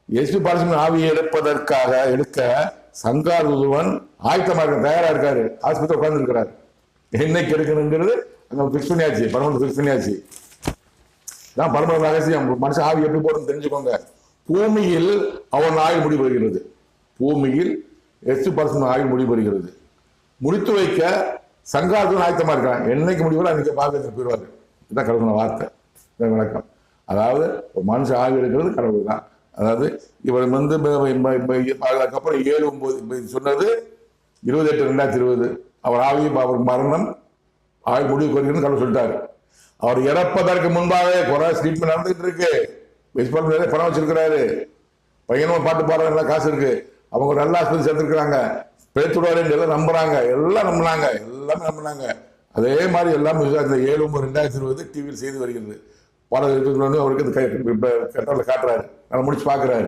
SP Balasubramaniam ஆவியை எடுக்க சங்கார் உதுவன் ஆயத்தமா இருக்க தயாரா இருக்காரு. ஆஸ்பத்திரி உட்கார்ந்து இருக்கிறார். என்னைக்கு எடுக்கணுங்கிறது அங்க பிக்ஸ் பண்ணியாச்சு. பரமன் பிக்ஸ் பண்ணியாச்சு. தான் பரமன் ரகசியம். மனுஷன் ஆவி எப்படி போடும் தெரிஞ்சுக்கோங்க. பூமியில் அவன் ஆயுள் முடிவருகிறது. பூமியில் எஸ்பி பாலசுப்ரமணியம் ஆயுள் முடிவருகிறது. முடித்து வைக்க சங்காரத்துடன் ஆயத்தமா இருக்கான். என்னைக்கு முடிவு அன்னைக்கு பார்க்க போயிடுவாரு. இதுதான் கடவுள் வார்த்தை. விளக்கம். அதாவது மனுஷன் ஆய்வு எடுக்கிறது கடவுள் தான். அதாவது இவர் வந்து அதுக்கப்புறம் 7-9 சொன்னது 28/2020 அவர் ஆவி அவர் மரணம் ஆய்வு முடிவு வருகிறது கடவுள் சொல்லிட்டாரு. அவர் இறப்பதற்கு முன்பாக குறை ட்ரீட்மெண்ட் நடந்துகிட்டு இருக்கு. பணம் வச்சிருக்கிறாரு. பையனும் பாட்டு பாடுற நல்லா காசு இருக்கு. அவங்க ஒரு நல்ல ஆஸ்பத்திரி சேர்த்துருக்காங்க. பேத்துடுவாரு எல்லாம் நம்புறாங்க. எல்லாம் நம்பினாங்க. எல்லாமே நம்பினாங்க. அதே மாதிரி எல்லாம் 7/9/2020 டிவியில் செய்து வருகிறது. பாடல் அவருக்கு கட்டளை காட்டுறாரு. அதை முடிச்சு பாக்குறாரு.